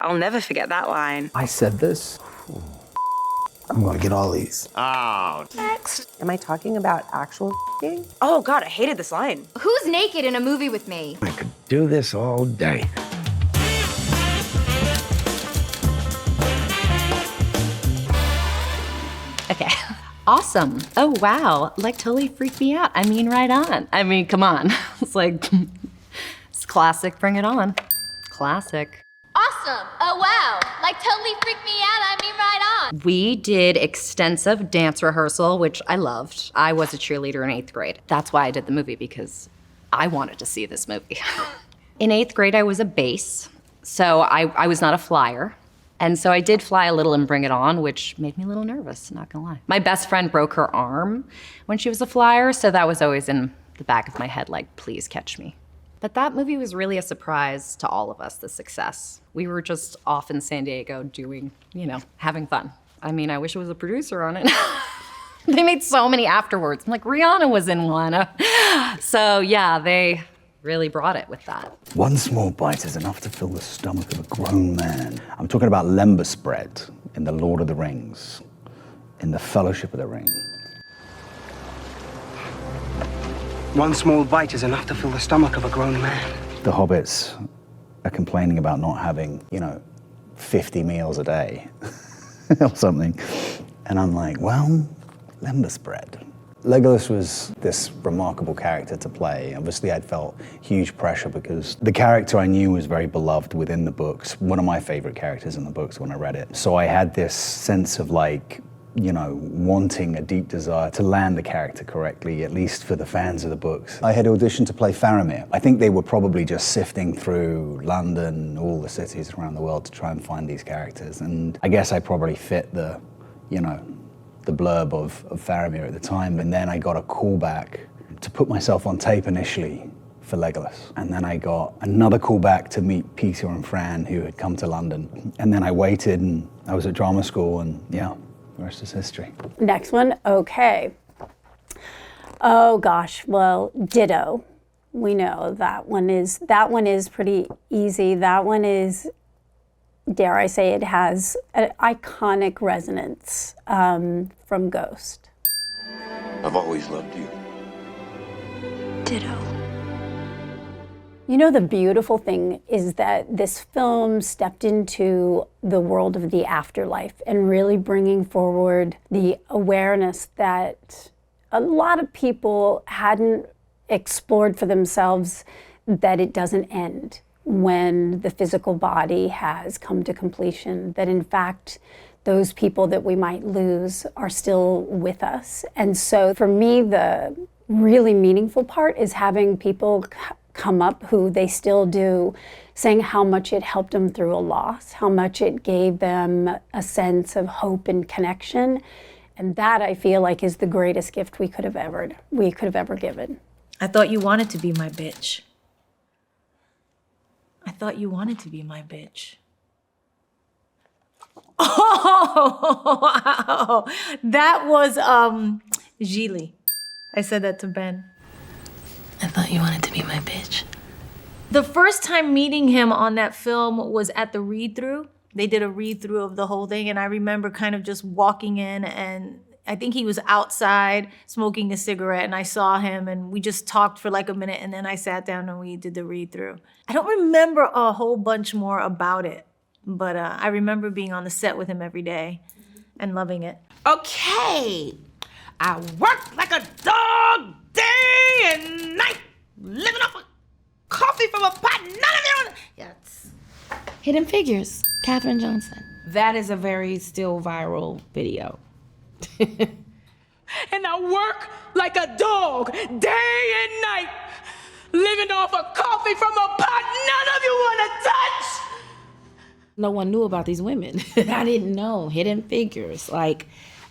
I'll never forget that line. I said this. I'm gonna get all these. Oh. Next. Am I talking about actual f***ing? Oh, God, I hated this line. Who's naked in a movie with me? I could do this all day. Okay. Awesome. Oh, wow. Like, totally freaked me out. I mean, right on. I mean, come on. It's like, it's classic. Bring it on. Classic. Awesome. Oh, wow. Like, totally freaked me out. I mean, right on. We did extensive dance rehearsal, which I loved. I was a cheerleader in 8th grade. That's why I did the movie, because I wanted to see this movie. In 8th grade, I was a bass, so I was not a flyer. And so I did fly a little in Bring It On, which made me a little nervous, not gonna lie. My best friend broke her arm when she was a flyer, so that was always in the back of my head, like, please catch me. But that movie was really a surprise to all of us, the success. We were just off in San Diego doing, having fun. I mean, I wish I was a producer on it. They made so many afterwards. I'm like, Rihanna was in one. So yeah, they really brought it with that. One small bite is enough to fill the stomach of a grown man. I'm talking about lembas bread in The Lord of the Rings, in The Fellowship of the Ring. One small bite is enough to fill the stomach of a grown man. The hobbits are complaining about not having, 50 meals a day or something. And I'm like, well, lembas bread. Legolas was this remarkable character to play. Obviously, I'd felt huge pressure because the character I knew was very beloved within the books, one of my favorite characters in the books when I read it. So I had this sense of wanting a deep desire to land the character correctly, at least for the fans of the books. I had auditioned to play Faramir. I think they were probably just sifting through London, all the cities around the world to try and find these characters. And I guess I probably fit the blurb of Faramir at the time, and then I got a call back to put myself on tape initially for Legolas. And then I got another call back to meet Peter and Fran, who had come to London. And then I waited, and I was at drama school, and yeah, the rest is history. Next one, okay. Oh gosh, well, Ditto. We know that one is pretty easy. That one is, dare I say, it has an iconic resonance from Ghost. I've always loved you. Ditto. The beautiful thing is that this film stepped into the world of the afterlife and really bringing forward the awareness that a lot of people hadn't explored for themselves, that it doesn't end when the physical body has come to completion, that in fact, those people that we might lose are still with us. And so for me, the really meaningful part is having people come up who they still do, saying how much it helped them through a loss, how much it gave them a sense of hope and connection. And that, I feel like, is the greatest gift we could have ever given. I thought you wanted to be my bitch. I thought you wanted to be my bitch. Oh, wow. That was Gigli. I said that to Ben. I thought you wanted to be my bitch. The first time meeting him on that film was at the read-through. They did a read-through of the whole thing, and I remember kind of just walking in, and I think he was outside smoking a cigarette, and I saw him, and we just talked for like a minute, and then I sat down and we did the read-through. I don't remember a whole bunch more about it, but I remember being on the set with him every day and loving it. Okay, I work like a dog day and night, living off of coffee from a pot. None of you. Yes. Hidden Figures, Katherine Johnson. That is a very still viral video. And I work like a dog day and night, living off of coffee from a pot none of you want to touch. No one knew about these women. I didn't know. Hidden Figures. I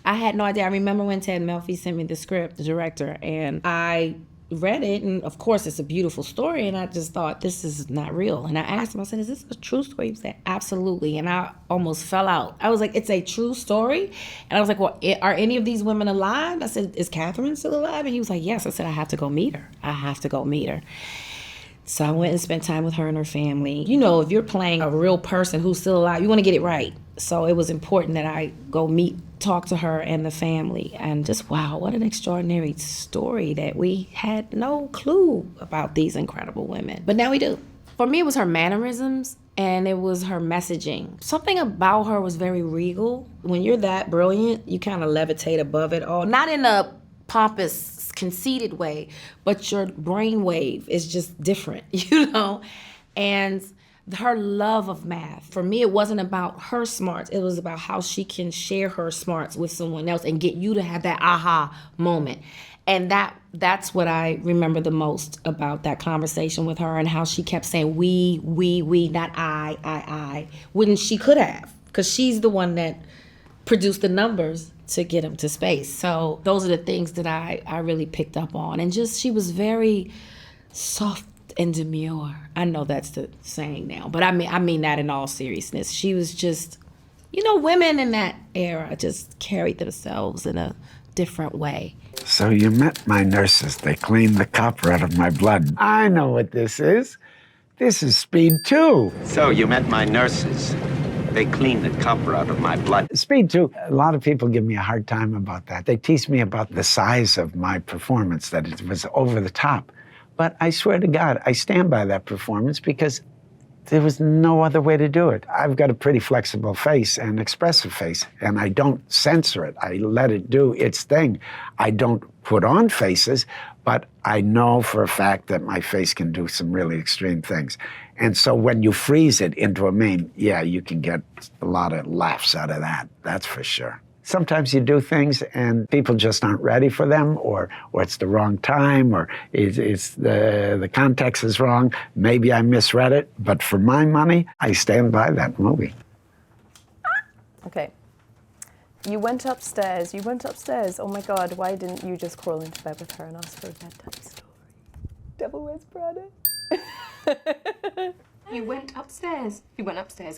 had no idea. I remember when Ted Melfi sent me the script, the director, and I read it, and of course it's a beautiful story, and I just thought, this is not real. And I asked him, I said, is this a true story? He said, absolutely. And I almost fell out. I was like, it's a true story? And I was like, well, are any of these women alive? I said, is Katherine still alive? And he was like, yes. I said, I have to go meet her. So I went and spent time with her and her family. You know, if you're playing a real person who's still alive, you want to get it right. So it was important that I go talk to her and the family. And just, wow, what an extraordinary story that we had no clue about these incredible women. But now we do. For me, it was her mannerisms and it was her messaging. Something about her was very regal. When you're that brilliant, you kind of levitate above it all. Not in a pompous, conceited way, but your brainwave is just different, you know? And her love of math. For me, it wasn't about her smarts. It was about how she can share her smarts with someone else and get you to have that aha moment. And that's what I remember the most about that conversation with her and how she kept saying we, not I, when she could have, because she's the one that produced the numbers to get him to space. So those are the things that I really picked up on. And just, she was very soft and demure. I know that's the saying now, but I mean that in all seriousness. She was just, you know, women in that era just carried themselves in a different way. So you met my nurses. They cleaned the copper out of my blood. I know what this is. This is Speed 2. So you met my nurses. They cleaned the copper out of my blood. Speed 2, a lot of people give me a hard time about that. They tease me about the size of my performance, that it was over the top. But I swear to God, I stand by that performance because there was no other way to do it. I've got a pretty flexible face and expressive face, and I don't censor it. I let it do its thing. I don't put on faces, but I know for a fact that my face can do some really extreme things. And so when you freeze it into a meme, yeah, you can get a lot of laughs out of that. That's for sure. Sometimes you do things and people just aren't ready for them, or it's the wrong time, or it's the context is wrong. Maybe I misread it, but for my money, I stand by that movie. Okay. You went upstairs. Oh my God, why didn't you just crawl into bed with her and ask for a bedtime story? Devil Wears Prada. You went upstairs.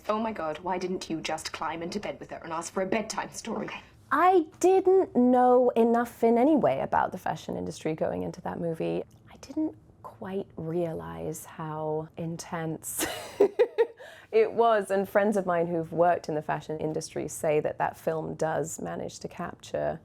Oh my God, why didn't you just climb into bed with her and ask for a bedtime story? Okay. I didn't know enough in any way about the fashion industry going into that movie. I didn't quite realize how intense it was. And friends of mine who've worked in the fashion industry say that that film does manage to capture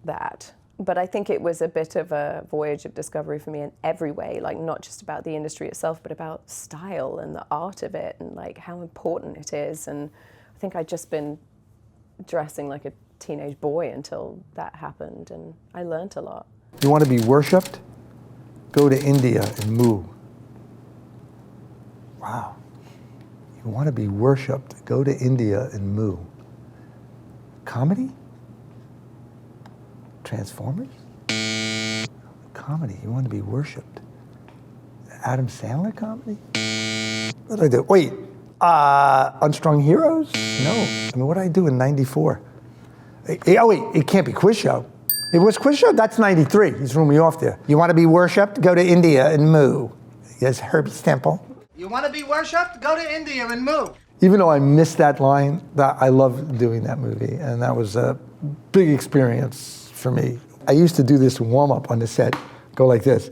that. But I think it was a bit of a voyage of discovery for me in every way, like not just about the industry itself, but about style and the art of it and like how important it is. And I think I'd just been dressing like a teenage boy until that happened, and I learned a lot. You want to be worshipped? Go to India and moo. Wow. You want to be worshipped? Go to India and moo. Comedy? Transformers? Comedy, you want to be worshipped. Adam Sandler comedy? What did I do? Wait, Unstrung Heroes? No. I mean, what did I do in 94? Oh wait, it can't be Quiz Show. It was Quiz Show? That's 93. You threw me off there. You want to be worshipped? Go to India and moo. Yes, Herbie Stemple. You want to be worshipped? Go to India and moo. Even though I missed that line, I love doing that movie, and that was a big experience for me. I used to do this warm-up on the set, go like this.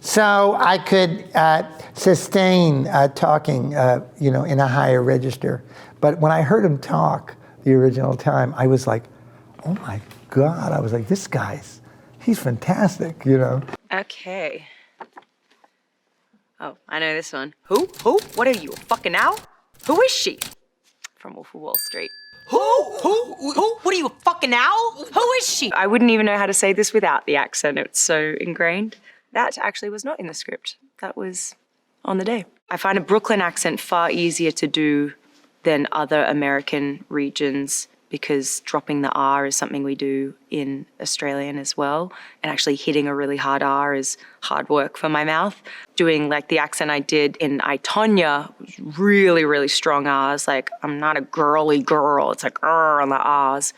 So I could sustain talking, in a higher register. But when I heard him talk the original time, I was like, oh my God. I was like, he's fantastic, Okay. Oh, I know this one. Who? What are you, a fucking owl? Who is she? From Wolf of Wall Street. Who? What are you, a fucking owl? Who is she? I wouldn't even know how to say this without the accent. It's so ingrained. That actually was not in the script. That was on the day. I find a Brooklyn accent far easier to do than other American regions because dropping the R is something we do in Australian as well. And actually hitting a really hard R is hard work for my mouth. Doing like the accent I did in I, Tonya, really, really strong R's. Like, I'm not a girly girl. It's like on the R's.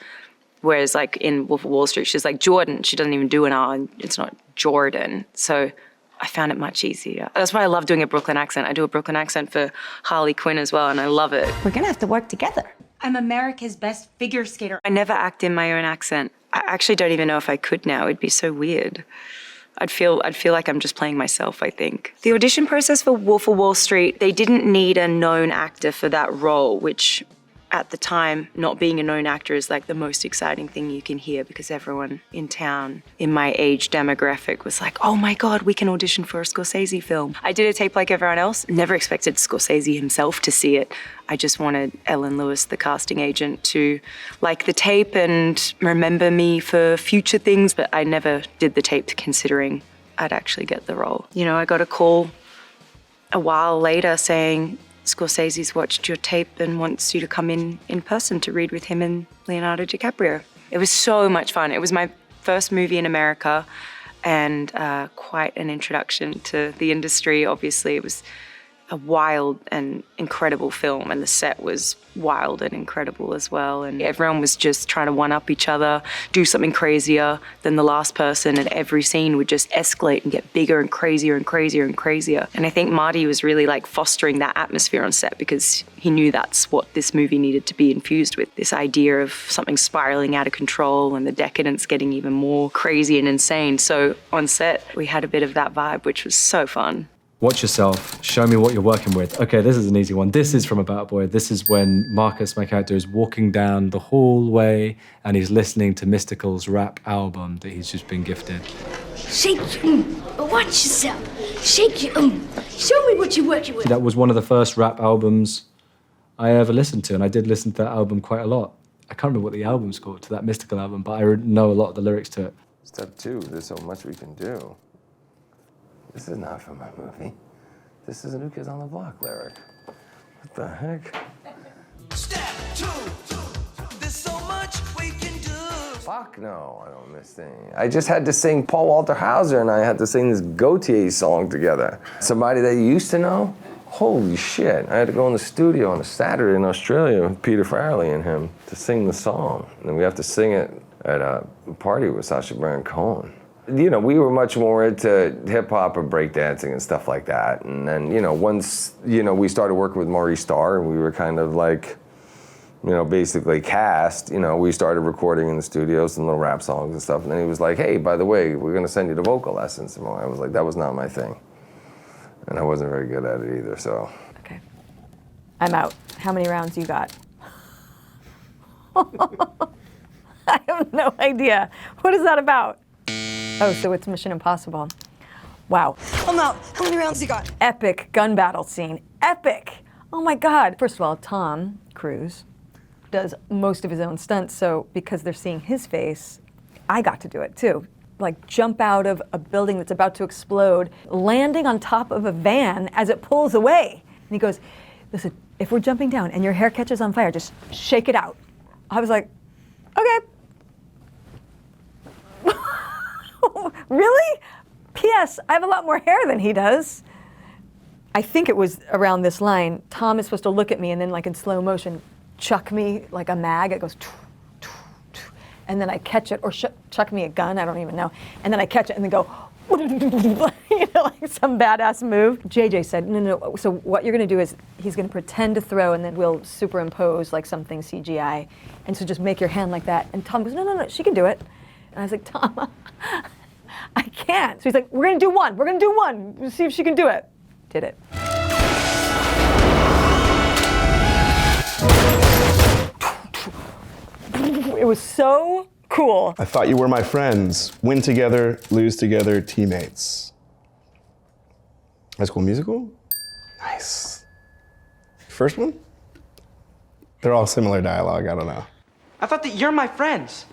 Whereas like in Wolf of Wall Street, she's like Jordan. She doesn't even do an R, and it's not Jordan. So I found it much easier. That's why I love doing a Brooklyn accent. I do a Brooklyn accent for Harley Quinn as well, and I love it. We're gonna have to work together. I'm America's best figure skater. I never act in my own accent. I actually don't even know if I could now. It'd be so weird. I'd feel like I'm just playing myself, I think. The audition process for Wolf of Wall Street, they didn't need a known actor for that role, which at the time, not being a known actor is like the most exciting thing you can hear because everyone in town in my age demographic was like, oh my God, we can audition for a Scorsese film. I did a tape like everyone else, never expected Scorsese himself to see it. I just wanted Ellen Lewis, the casting agent, to like the tape and remember me for future things, but I never did the tape considering I'd actually get the role. You know, I got a call a while later saying, Scorsese's watched your tape and wants you to come in person to read with him and Leonardo DiCaprio. It was so much fun. It was my first movie in America and quite an introduction to the industry. Obviously, it was a wild and incredible film, and the set was wild and incredible as well. And everyone was just trying to one-up each other, do something crazier than the last person, and every scene would just escalate and get bigger and crazier and crazier and crazier. And I think Marty was really like fostering that atmosphere on set because he knew that's what this movie needed to be infused with, this idea of something spiraling out of control and the decadence getting even more crazy and insane. So on set, we had a bit of that vibe, which was so fun. Watch yourself, show me what you're working with. Okay, this is an easy one. This is from About a Boy. This is when Marcus, my character, is walking down the hallway and he's listening to Mystical's rap album that he's just been gifted. Shake your but watch yourself. Shake your Show me what you're working with. That was one of the first rap albums I ever listened to, and I did listen to that album quite a lot. I can't remember what the album's called, to that Mystical album, but I know a lot of the lyrics to it. Step 2, there's so much we can do. This is not from my movie. This is a New Kids on the Block lyric. What the heck? Step 2, there's so much we can do. Fuck no, I don't miss anything. I just had to sing Paul Walter Hauser and I had to sing this Gautier song together. Somebody that you used to know? Holy shit. I had to go in the studio on a Saturday in Australia with Peter Farrelly and him to sing the song. And then we have to sing it at a party with Sacha Baron Cohen. You know, we were much more into hip-hop or breakdancing and stuff like that. And then, you know, once, you know, we started working with Maurice Starr and we were kind of like, you know, basically cast, you know, we started recording in the studio some little rap songs and stuff. And then he was like, hey, by the way, we're going to send you the vocal lessons. And I was like, that was not my thing. And I wasn't very good at it either, so. Okay. I'm out. How many rounds you got? I have no idea. What is that about? Oh, so it's Mission Impossible. Wow. I'm out. How many rounds you got? Epic gun battle scene. Epic! Oh my God. First of all, Tom Cruise does most of his own stunts, so because they're seeing his face, I got to do it too. Like jump out of a building that's about to explode, landing on top of a van as it pulls away. And he goes, listen, if we're jumping down and your hair catches on fire, just shake it out. I was like, okay. Really? P.S. I have a lot more hair than he does. I think it was around this line. Tom is supposed to look at me and then like in slow motion, chuck me like a mag. It goes, and then I catch it, or chuck me a gun, I don't even know. And then I catch it and then go, you know, like some badass move. JJ said, no, so what you're gonna do is he's gonna pretend to throw and then we'll superimpose like something CGI. And so just make your hand like that. And Tom goes, no, she can do it. And I was like, Tom, I can't. So he's like, we're gonna do one. We'll see if she can do it. Did it. It was so cool. I thought you were my friends. Win together, lose together, teammates. High School Musical? Nice. First one? They're all similar dialogue, I don't know. I thought that you're my friends.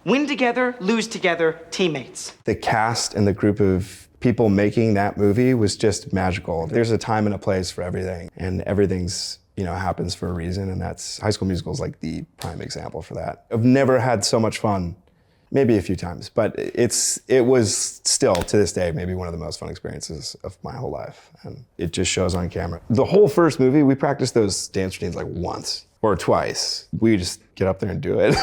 Win together, lose together, teammates. The cast and the group of people making that movie was just magical. There's a time and a place for everything, and everything's, you know, happens for a reason, and that's, High School Musical is like the prime example for that. I've never had so much fun, maybe a few times, but it was still, to this day, maybe one of the most fun experiences of my whole life, and it just shows on camera. The whole first movie, we practiced those dance routines like once or twice. We just get up there and do it.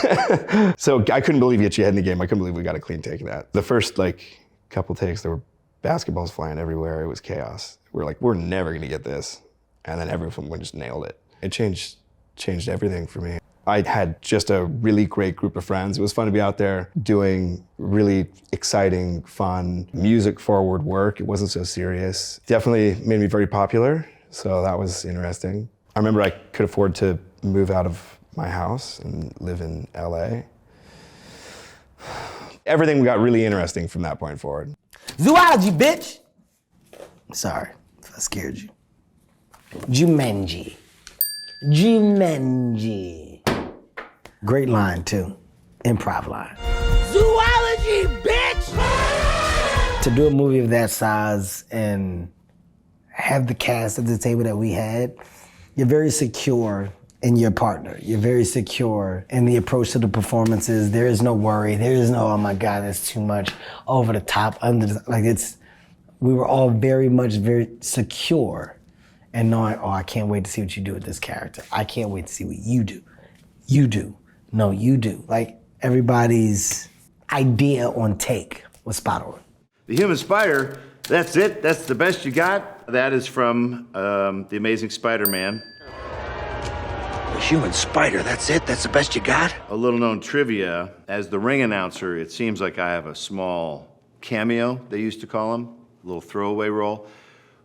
So I couldn't believe you had in the game. I couldn't believe we got a clean take of that. The first like couple takes, there were basketballs flying everywhere. It was chaos. We're like, we're never gonna get this. And then everyone just nailed it. It changed everything for me. I had just a really great group of friends. It was fun to be out there doing really exciting, fun, music-forward work. It wasn't so serious. Definitely made me very popular, so that was interesting. I remember I could afford to move out of my house and live in LA. Everything got really interesting from that point forward. Zoology, bitch! Sorry if I scared you. Jumanji. Great line, too. Improv line. Zoology, bitch! To do a movie of that size and have the cast at the table that we had, you're very secure in your partner. You're very secure in the approach to the performances. There is no worry. There is no, oh my God, that's too much, over the top, we were all very secure and knowing, oh, I can't wait to see what you do with this character. I can't wait to see what you do. You do. No, you do. Like, everybody's idea on take was spot on. The Human Spider, that's it? That's the best you got? That is from The Amazing Spider-Man. The Human Spider, that's it? That's the best you got? A little known trivia, as the ring announcer, it seems like I have a small cameo, they used to call him, a little throwaway role.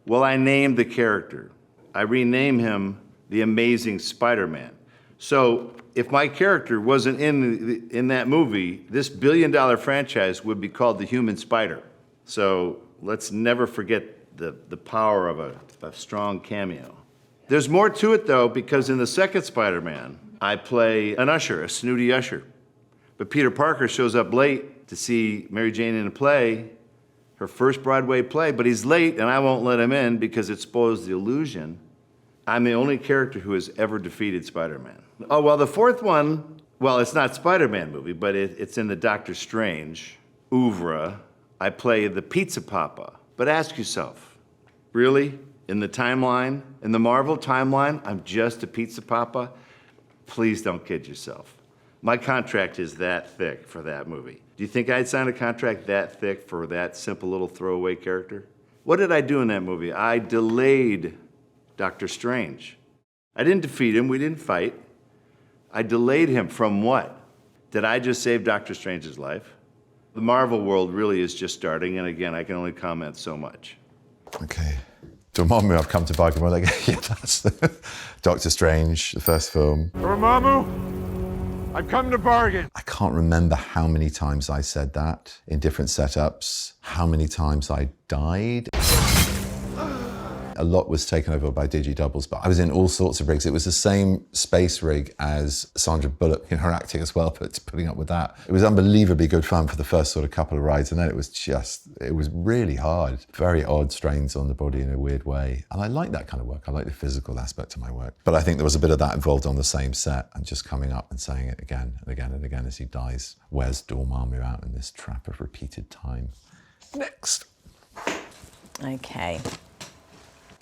Well, I named the character. I renamed him The Amazing Spider-Man. So if my character wasn't in that movie, this billion-dollar franchise would be called The Human Spider. So let's never forget the power of a strong cameo. There's more to it, though, because in the second Spider-Man, I play an usher, a snooty usher. But Peter Parker shows up late to see Mary Jane in a play, her first Broadway play, but he's late, and I won't let him in because it spoils the illusion. I'm the only character who has ever defeated Spider-Man. Oh, well, the fourth one, well, it's not Spider-Man movie, but it's in the Doctor Strange oeuvre. I play the Pizza Papa. But ask yourself, really? In the timeline, in the Marvel timeline, I'm just a Pizza Papa? Please don't kid yourself. My contract is that thick for that movie. Do you think I'd sign a contract that thick for that simple little throwaway character? What did I do in that movie? I delayed Doctor Strange. I didn't defeat him, we didn't fight. I delayed him from what? Did I just save Doctor Strange's life? The Marvel world really is just starting, and again, I can only comment so much. Okay. Dormammu, I've come to bargain. Well, yeah, that's Doctor Strange, the first film. Dormammu, I've come to bargain. I can't remember how many times I said that in different setups, how many times I died. A lot was taken over by digi-doubles, but I was in all sorts of rigs. It was the same space rig as Sandra Bullock in her acting as well, but putting up with that. It was unbelievably good fun for the first sort of couple of rides, and then it was really hard. Very odd strains on the body in a weird way. And I like that kind of work. I like the physical aspect of my work. But I think there was a bit of that involved on the same set, and just coming up and saying it again and again and again as he dies. Where's Dormammu out in this trap of repeated time? Next. Okay.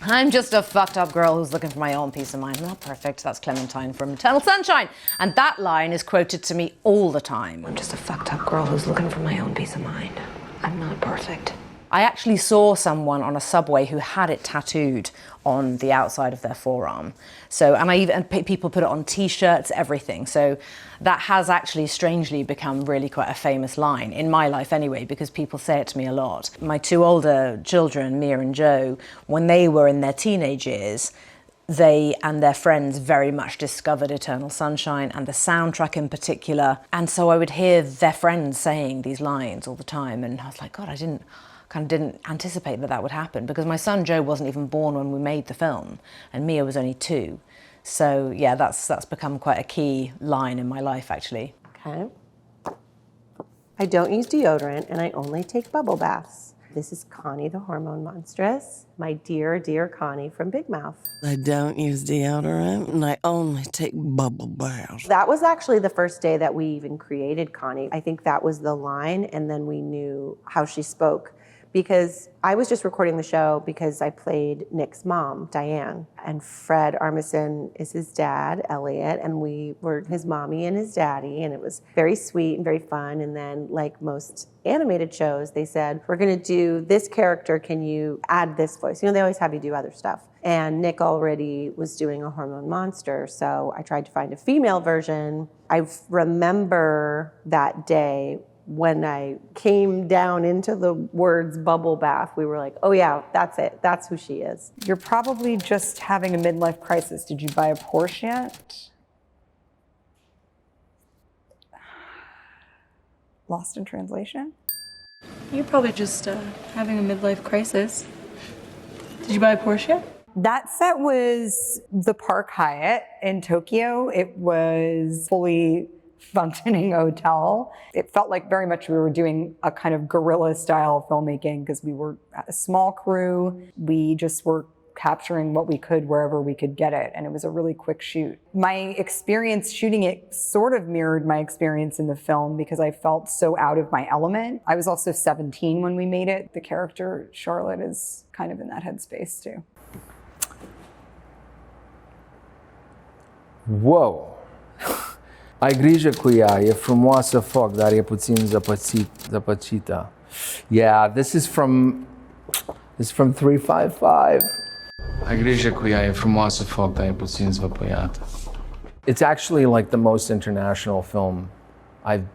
I'm just a fucked up girl who's looking for my own peace of mind. I'm not perfect. That's Clementine from Eternal Sunshine. And that line is quoted to me all the time. I'm just a fucked up girl who's looking for my own peace of mind. I'm not perfect. I actually saw someone on a subway who had it tattooed on the outside of their forearm. So, and people put it on T-shirts, everything. So that has actually strangely become really quite a famous line, in my life anyway, because people say it to me a lot. My two older children, Mia and Joe, when they were in their teenage years, they and their friends very much discovered Eternal Sunshine and the soundtrack in particular. And so I would hear their friends saying these lines all the time, and I was like, God, I didn't anticipate that would happen, because my son Joe wasn't even born when we made the film, and Mia was only 2. So yeah, that's become quite a key line in my life, actually. Okay. I don't use deodorant, and I only take bubble baths. This is Connie the Hormone Monstress, my dear, dear Connie from Big Mouth. I don't use deodorant, and I only take bubble baths. That was actually the first day that we even created Connie. I think that was the line, and then we knew how she spoke. Because I was just recording the show because I played Nick's mom, Diane, and Fred Armisen is his dad, Elliot, and we were his mommy and his daddy, and it was very sweet and very fun. And then, like most animated shows, they said, we're gonna do this character, can you add this voice? You know, they always have you do other stuff. And Nick already was doing a hormone monster, so I tried to find a female version. I remember that day when I came down into the words bubble bath, we were like, oh yeah, that's it. That's who she is. You're probably just having a midlife crisis. Did you buy a Porsche yet? Lost in translation? You're probably just having a midlife crisis. Did you buy a Porsche yet? That set was the Park Hyatt in Tokyo. It was fully functioning hotel. It felt like very much we were doing a kind of guerrilla style filmmaking because we were a small crew. We just were capturing what we could wherever we could get it. And it was a really quick shoot. My experience shooting it sort of mirrored my experience in the film because I felt so out of my element. I was also 17 when we made it. The character Charlotte is kind of in that headspace too. Wow! Ai grijă cu ea, e frumoasă foc, dar e puțin zăpăcită. Yeah, this is from 355. Ai grijă cu ea, e frumoasă foc, dar e puțin zvăpăiată. It's actually like the most international film I've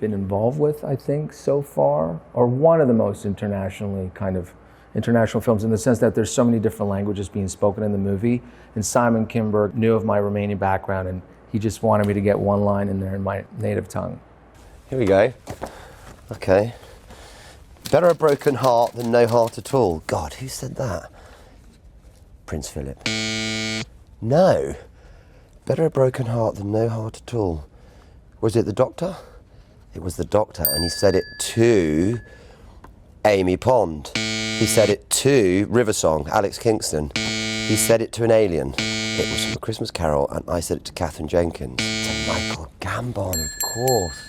been involved with, I think, so far, or one of the most international films in the sense that there's so many different languages being spoken in the movie. And Simon Kinberg knew of my Romanian background, and he just wanted me to get one line in there in my native tongue. Here we go. Okay. Better a broken heart than no heart at all. God, who said that? Prince Philip. No. Better a broken heart than no heart at all. Was it the Doctor? It was the Doctor, and he said it to Amy Pond. He said it to River Song, Alex Kingston. He said it to an alien. It was from A Christmas Carol, and I said it to Catherine Jenkins. To Michael Gambon, of course.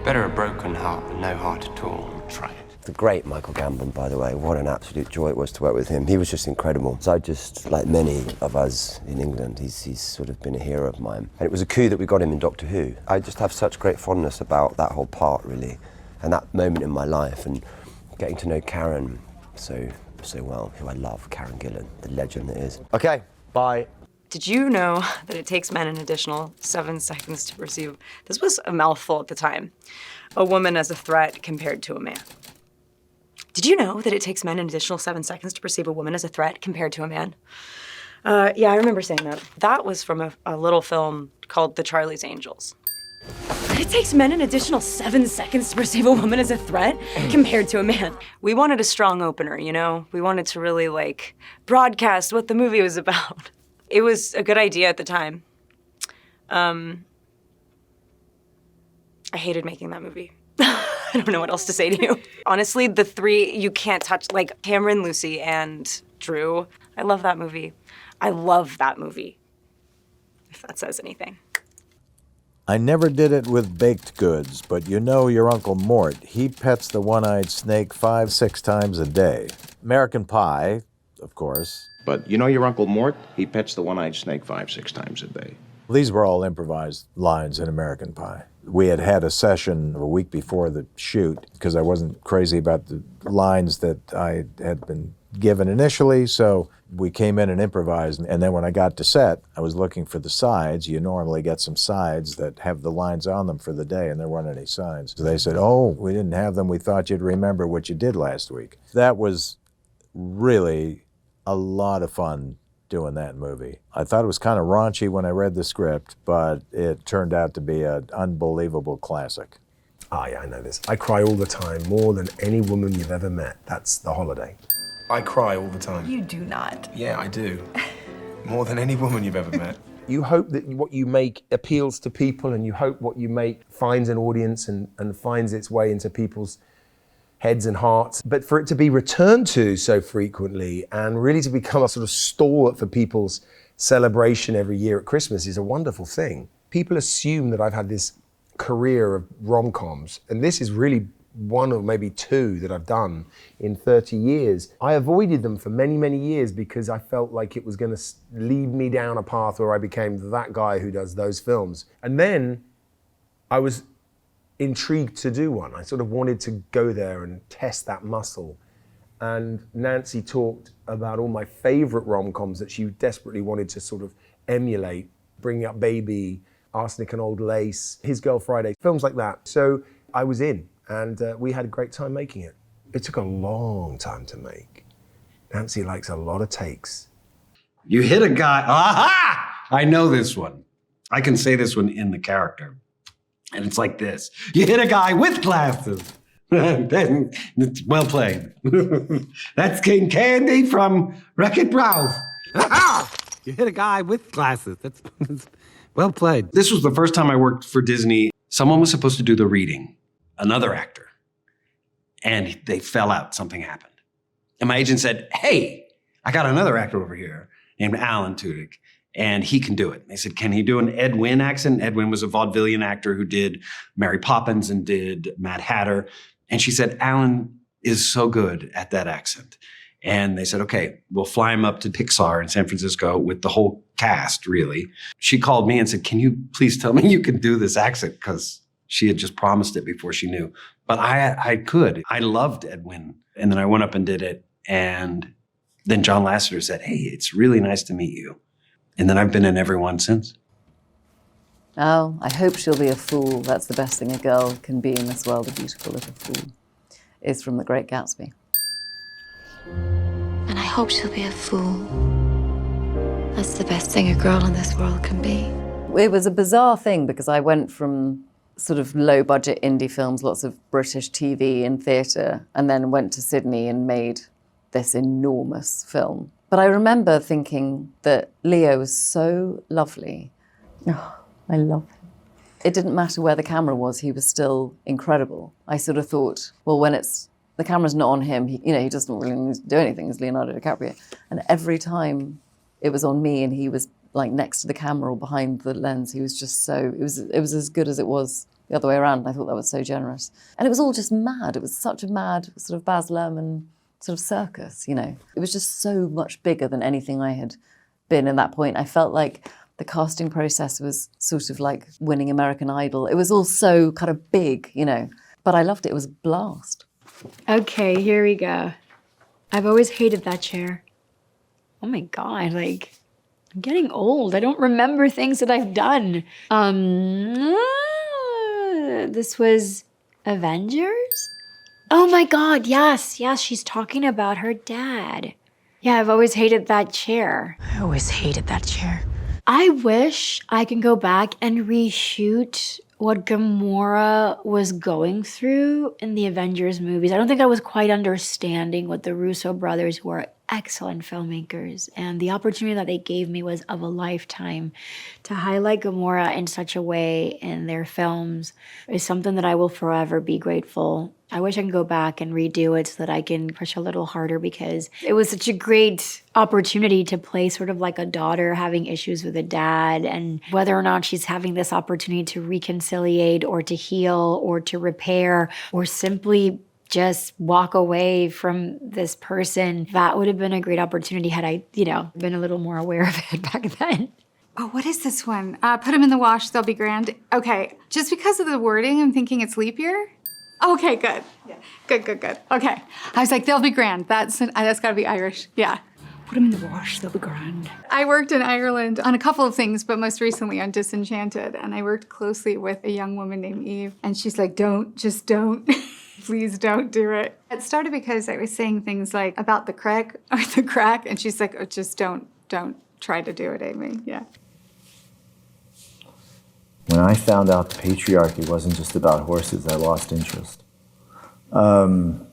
Better a broken heart than no heart at all. Try it. The great Michael Gambon, by the way. What an absolute joy it was to work with him. He was just incredible. So just, like many of us in England, he's sort of been a hero of mine. And it was a coup that we got him in Doctor Who. I just have such great fondness about that whole part, really, and that moment in my life, and getting to know Karen so well, who I love, Karen Gillan, the legend that is. Okay, bye. Did you know that it takes men an additional 7 seconds to perceive, this was a mouthful at the time, a woman as a threat compared to a man? Did you know that it takes men an additional 7 seconds to perceive a woman as a threat compared to a man? Yeah, I remember saying that. That was from a little film called The Charlie's Angels. It takes men an additional 7 seconds to perceive a woman as a threat compared to a man. We wanted a strong opener, you know? We wanted to really, like, broadcast what the movie was about. It was a good idea at the time. I hated making that movie. I don't know what else to say to you. Honestly, the three you can't touch, like Cameron, Lucy, and Drew. I love that movie. I love that movie, if that says anything. I never did it with baked goods, but you know your Uncle Mort, he pets the one-eyed snake 5-6 times a day. American Pie, of course. But you know your Uncle Mort, he pets the one-eyed snake 5-6 times a day. These were all improvised lines in American Pie. We had had a session a week before the shoot because I wasn't crazy about the lines that I had been given initially, so we came in and improvised, and then when I got to set, I was looking for the sides. You normally get some sides that have the lines on them for the day, and there weren't any sides. So they said, oh, we didn't have them. We thought you'd remember what you did last week. That was really a lot of fun doing that movie. I thought it was kind of raunchy when I read the script, but it turned out to be an unbelievable classic. Ah, yeah, I know this. I cry all the time, more than any woman you've ever met. That's The Holiday. I cry all the time. You do not. Yeah, I do. More than any woman you've ever met. You hope that what you make appeals to people, and you hope what you make finds an audience and finds its way into people's heads and hearts. But for it to be returned to so frequently and really to become a sort of stalwart for people's celebration every year at Christmas is a wonderful thing. People assume that I've had this career of rom-coms, and this is really one or maybe two that I've done in 30 years. I avoided them for many, many years because I felt like it was going to lead me down a path where I became that guy who does those films. And then I was intrigued to do one. I sort of wanted to go there and test that muscle. And Nancy talked about all my favorite rom-coms that she desperately wanted to sort of emulate, Bringing Up Baby, Arsenic and Old Lace, His Girl Friday, films like that. So I was in, and we had a great time making it. It took a long time to make. Nancy likes a lot of takes. You hit a guy, aha! I know this one. I can say this one in the character. And it's like this. You hit a guy with glasses. It's well played. That's King Candy from Wreck-It Ralph. Aha! You hit a guy with glasses. That's well played. This was the first time I worked for Disney. Someone was supposed to do the reading, another actor. And they fell out, something happened. And my agent said, hey, I got another actor over here named Alan Tudyk, and he can do it. They said, can he do an Ed Wynn accent? Ed Wynn was a vaudevillian actor who did Mary Poppins and did Mad Hatter. And she said, Alan is so good at that accent. And they said, okay, we'll fly him up to Pixar in San Francisco with the whole cast, really. She called me and said, can you please tell me you can do this accent? Because she had just promised it before she knew. But I could. I loved Ed Wynn. And then I went up and did it. And then John Lasseter said, hey, it's really nice to meet you. And then I've been in every one since. Oh, I hope she'll be a fool. That's the best thing a girl can be in this world, a beautiful little fool. Is from The Great Gatsby. And I hope she'll be a fool. That's the best thing a girl in this world can be. It was a bizarre thing because I went from sort of low-budget indie films, lots of British TV and theatre, and then went to Sydney and made this enormous film. But I remember thinking that Leo was so lovely. Oh, I love him. It didn't matter where the camera was, he was still incredible. I sort of thought, well, when the camera's not on him, he doesn't really need to do anything as Leonardo DiCaprio. And every time it was on me and he was like next to the camera or behind the lens, he was just so, it was as good as it was the other way around. I thought that was so generous. And it was all just mad. It was such a mad sort of Baz Luhrmann sort of circus, It was just so much bigger than anything I had been at that point. I felt like the casting process was sort of like winning American Idol. It was all so kind of big, But I loved it. It was a blast. Okay, here we go. I've always hated that chair. Oh my God, I'm getting old. I don't remember things that I've done. This was Avengers? Oh my God, yes, she's talking about her dad. Yeah, I've always hated that chair. I always hated that chair. I wish I can go back and reshoot what Gamora was going through in the Avengers movies. I don't think I was quite understanding what the Russo brothers, who are excellent filmmakers, and the opportunity that they gave me was of a lifetime. To highlight Gamora in such a way in their films is something that I will forever be grateful. I wish I can go back and redo it so that I can push a little harder, because it was such a great opportunity to play sort of like a daughter having issues with a dad, and whether or not she's having this opportunity to reconciliate or to heal or to repair or simply just walk away from this person. That would have been a great opportunity had I, been a little more aware of it back then. Oh, what is this one? Put them in the wash, they'll be grand. Okay, just because of the wording, I'm thinking it's leap year. Okay, good. Yeah. Good. Okay. I was like, they'll be grand. That's gotta be Irish. Yeah. Put them in the wash, they'll be grand. I worked in Ireland on a couple of things, but most recently on Disenchanted, and I worked closely with a young woman named Eve, and she's like, don't. Please don't do it. It started because I was saying things like about the crack, and she's like, oh, just don't try to do it, Amy. Yeah. When I found out the patriarchy wasn't just about horses, I lost interest. Barbie.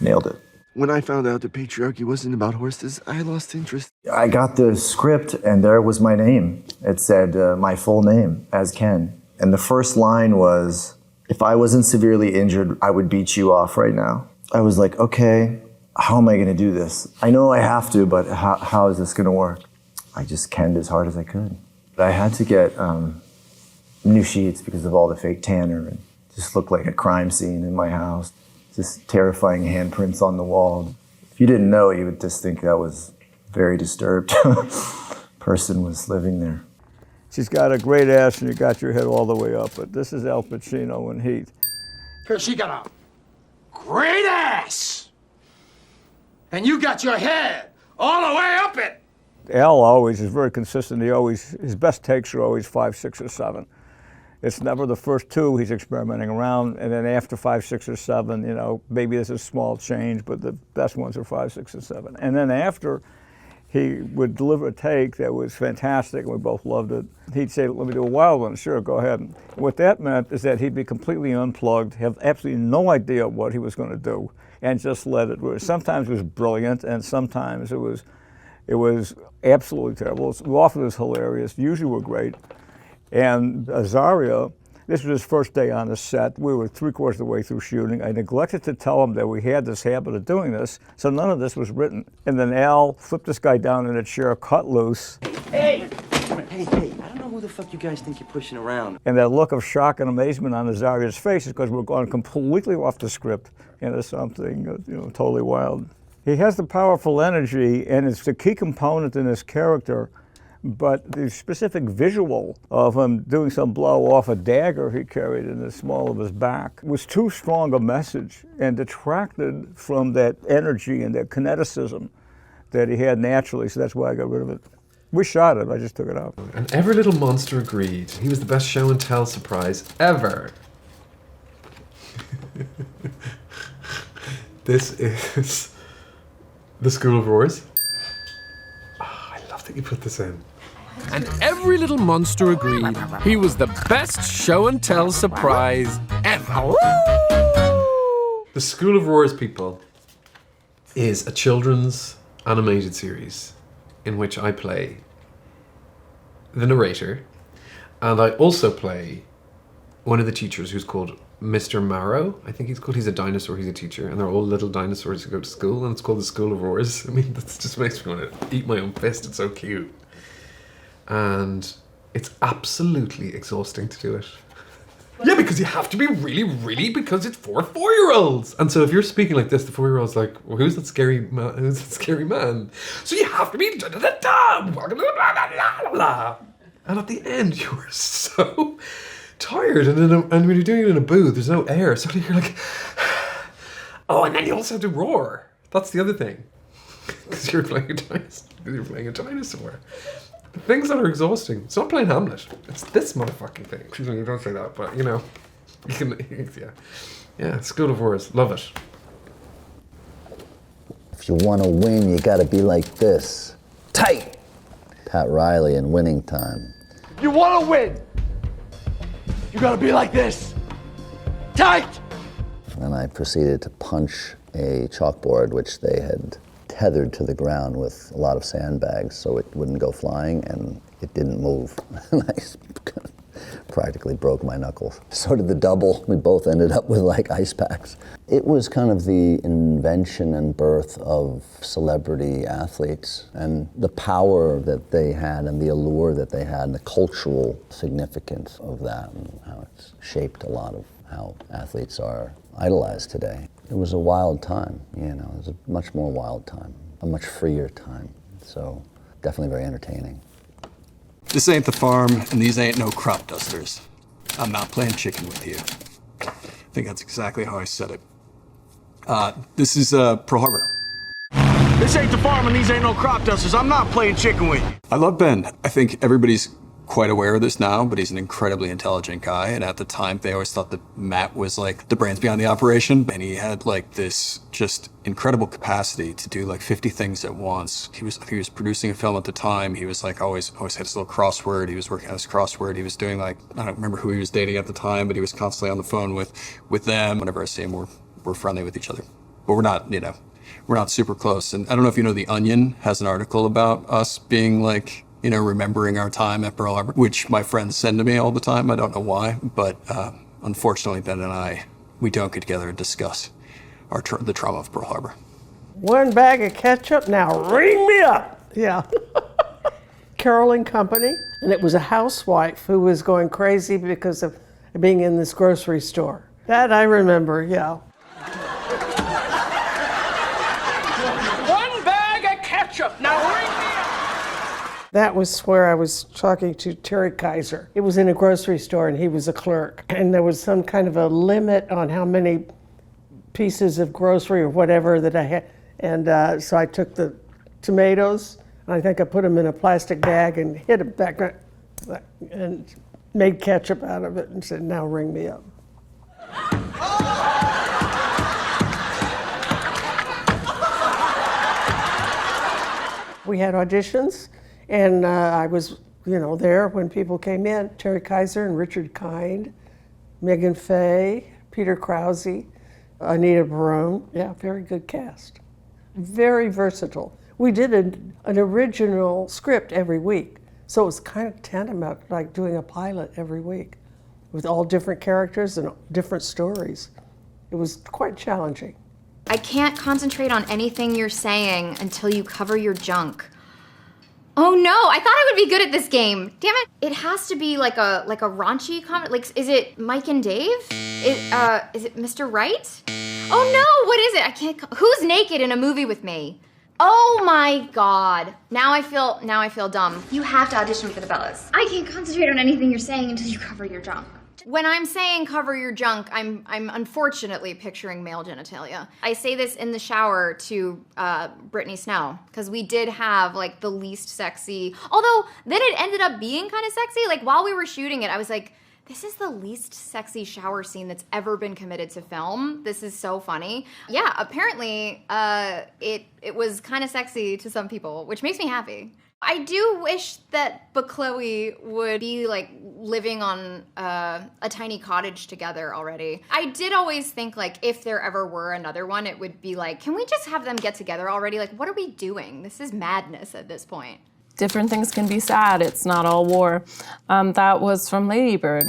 Nailed it. When I found out the patriarchy wasn't about horses, I lost interest. I got the script and there was my name. It said my full name as Ken. And the first line was, if I wasn't severely injured, I would beat you off right now. I was like, okay, how am I gonna do this? I know I have to, but how is this gonna work? I just canned as hard as I could. But I had to get new sheets because of all the fake tanner, and it just looked like a crime scene in my house. Just terrifying handprints on the wall. If you didn't know, you would just think that was a very disturbed person was living there. She's got a great ass and you got your head all the way up, but this is Al Pacino in Heat. Because she got a great ass. And you got your head all the way up it. Al always is very consistent. His best takes are always 5, 6, or 7. It's never the first 2 he's experimenting around, and then after 5, 6, or 7, you know, maybe there's a small change, but the best ones are 5, 6, and 7. And then after, he would deliver a take that was fantastic, and we both loved it. He'd say, let me do a wild one. Sure, go ahead. And what that meant is that he'd be completely unplugged, have absolutely no idea what he was going to do, and just let it. Sometimes it was brilliant, and sometimes it was absolutely terrible. Often it was hilarious. Usually were great. And Azaria, this was his first day on the set. We were 3/4 of the way through shooting. I neglected to tell him that we had this habit of doing this, so none of this was written. And then Al flipped this guy down in a chair, cut loose. Hey, I don't know who the fuck you guys think you're pushing around. And that look of shock and amazement on Azaria's face is because we're going completely off the script into something, totally wild. He has the powerful energy, and it's the key component in his character. But the specific visual of him doing some blow off a dagger he carried in the small of his back was too strong a message and detracted from that energy and that kineticism that he had naturally, so that's why I got rid of it. We shot it, I just took it out. And every little monster agreed. He was the best show and tell surprise ever. This is the School of Roars. Oh, I love that you put this in. And every little monster agreed he was the best show and tell surprise ever. The School of Roars, people, is a children's animated series in which I play the narrator, and I also play one of the teachers who's called Mr. Marrow, I think he's called. He's a dinosaur, he's a teacher, and they're all little dinosaurs who go to school, and it's called the School of Roars. I mean, that just makes me want to eat my own fist, it's so cute. And it's absolutely exhausting to do it. Yeah, because you have to be really, because it's for 4-year-olds. And so if you're speaking like this, the 4-year-old's like, well, who's that scary man? Who's that scary man? So you have to be and at the end, you are so tired. And when you're doing it in a booth, there's no air. So you're like, oh, and then you also have to roar. That's the other thing. Because you're playing a dinosaur. Things that are exhausting. It's not playing Hamlet. It's this motherfucking thing. Excuse me, you don't say that, but you can, yeah. School of Roars, love it. If you want to win, you got to be like this. Tight. Pat Riley in Winning Time. You want to win. You got to be like this. Tight. And I proceeded to punch a chalkboard, which they had tethered to the ground with a lot of sandbags so it wouldn't go flying, and it didn't move. And I practically broke my knuckles. So did the double. We both ended up with like ice packs. It was kind of the invention and birth of celebrity athletes and the power that they had and the allure that they had and the cultural significance of that and how it's shaped a lot of how athletes are idolized today. It was a wild time, it was a much more wild time, a much freer time. So definitely very entertaining. This ain't the farm, and these ain't no crop dusters. I'm not playing chicken with you. I think that's exactly how I said it. This is Pearl Harbor. This ain't the farm and these ain't no crop dusters. I'm not playing chicken with you. I love Ben. I think everybody's quite aware of this now, but he's an incredibly intelligent guy. And at the time, they always thought that Matt was like the brains behind the operation. And he had like this just incredible capacity to do like 50 things at once. He was producing a film at the time. He was like always had his little crossword. He was working on his crossword. He was doing like, I don't remember who he was dating at the time, but he was constantly on the phone with them. Whenever I see him, we're friendly with each other. But we're not super close. And I don't know if you know, The Onion has an article about us being like, remembering our time at Pearl Harbor, which my friends send to me all the time. I don't know why, but unfortunately, Ben and we don't get together and discuss the trauma of Pearl Harbor. One bag of ketchup, now ring me up. Yeah. Carolyn Company, and it was a housewife who was going crazy because of being in this grocery store. That I remember, yeah. One bag of ketchup, now ring me up. That was where I was talking to Terry Kaiser. It was in a grocery store and he was a clerk. And there was some kind of a limit on how many pieces of grocery or whatever that I had. And so I took the tomatoes, and I think I put them in a plastic bag and hid them back and made ketchup out of it and said, now ring me up. We had auditions, and I was, there when people came in. Terry Kaiser and Richard Kind, Megan Fay, Peter Krause, Anita Barone. Yeah, very good cast. Very versatile. We did an original script every week, so it was kind of tantamount like doing a pilot every week with all different characters and different stories. It was quite challenging. I can't concentrate on anything you're saying until you cover your junk. Oh no, I thought I would be good at this game. Damn it. It has to be like a raunchy comment. Like, is it Mike and Dave? Is it Mr. Right? Oh no, what is it? I can't, who's naked in a movie with me? Oh my God. Now I feel dumb. You have to audition for the Bellas. I can't concentrate on anything you're saying until you cover your junk. When I'm saying cover your junk, I'm unfortunately picturing male genitalia. I say this in the shower to Brittany Snow, because we did have like the least sexy, although then it ended up being kind of sexy. Like while we were shooting it, I was like, this is the least sexy shower scene that's ever been committed to film. This is so funny. Yeah, apparently it was kind of sexy to some people, which makes me happy. I do wish that Chloe would be like living on a tiny cottage together already. I did always think like if there ever were another one, it would be like, can we just have them get together already? Like, what are we doing? This is madness at this point. Different things can be sad. It's not all war. That was from Lady Bird.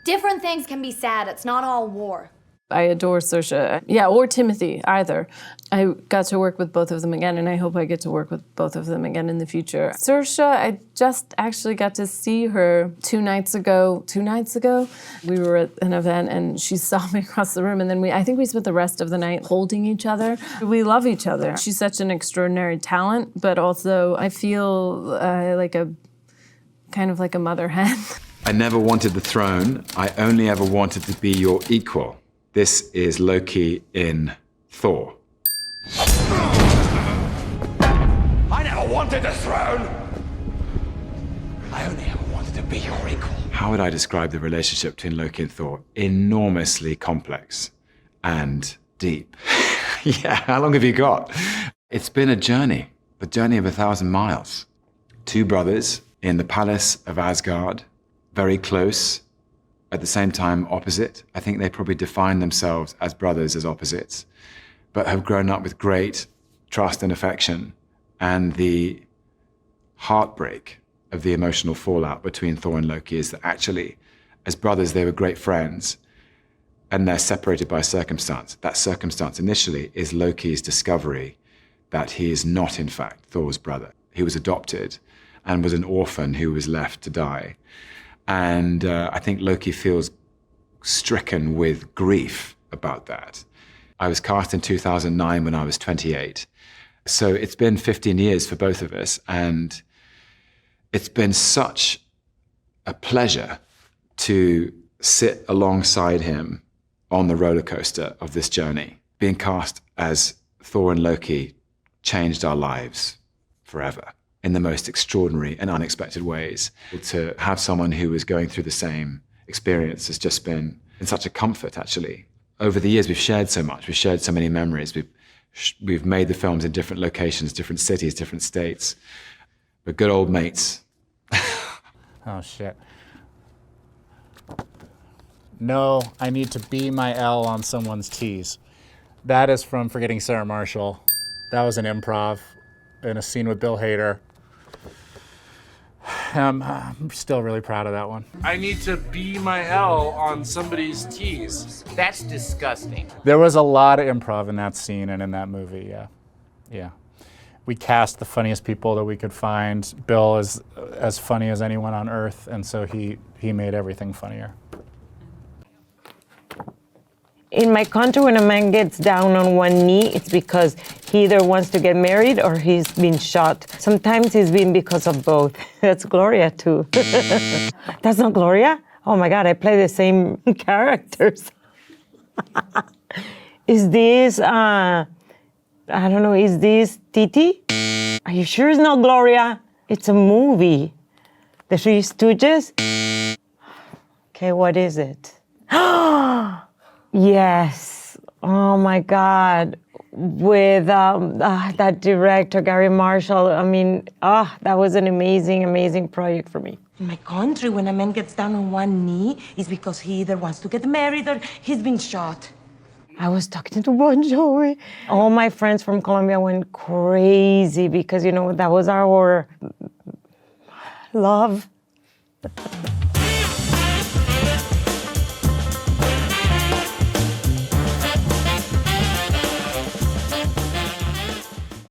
Different things can be sad. It's not all war. I adore Saoirse. Yeah, or Timothy, either. I got to work with both of them again, and I hope I get to work with both of them again in the future. Saoirse, I just actually got to see her 2 nights ago. 2 nights ago, we were at an event, and she saw me across the room, and then I think we spent the rest of the night holding each other. We love each other. She's such an extraordinary talent, but also I feel like a kind of like a mother hen. I never wanted the throne. I only ever wanted to be your equal. This is Loki in Thor. I never wanted the throne. I only ever wanted to be your equal. How would I describe the relationship between Loki and Thor? Enormously complex and deep. Yeah, how long have you got? It's been a journey, the journey of 1,000 miles. 2 brothers in the palace of Asgard, very close, at the same time opposite. I think they probably define themselves as brothers, as opposites, but have grown up with great trust and affection. And the heartbreak of the emotional fallout between Thor and Loki is that actually, as brothers, they were great friends, and they're separated by circumstance. That circumstance initially is Loki's discovery that he is not, in fact, Thor's brother. He was adopted and was an orphan who was left to die. And I think Loki feels stricken with grief about that. I was cast in 2009 when I was 28. So it's been 15 years for both of us. And it's been such a pleasure to sit alongside him on the roller coaster of this journey. Being cast as Thor and Loki changed our lives forever in the most extraordinary and unexpected ways. To have someone who was going through the same experience has just been such a comfort, actually. Over the years, we've shared so much. We've shared so many memories. We've made the films in different locations, different cities, different states. We're good old mates. Oh, shit. No, I need to be my L on someone's T's. That is from Forgetting Sarah Marshall. That was an improv in a scene with Bill Hader. I'm still really proud of that one. I need to be my L on somebody's T's. That's disgusting. There was a lot of improv in that scene and in that movie, yeah. Yeah. We cast the funniest people that we could find. Bill is as funny as anyone on earth, and so he made everything funnier. In my country, when a man gets down on one knee, it's because he either wants to get married or he's been shot. Sometimes it's been because of both. That's Gloria, too. That's not Gloria? Oh, my God, I play the same characters. Is this, I don't know, is this Titi? Are you sure it's not Gloria? It's a movie. The Three Stooges? Okay, what is it? Yes. Oh my God. With that director, Gary Marshall. I mean, that was an amazing, amazing project for me. In my country, when a man gets down on one knee, it's because he either wants to get married or he's been shot. I was talking to Bon Jovi. All my friends from Colombia went crazy because, that was our love.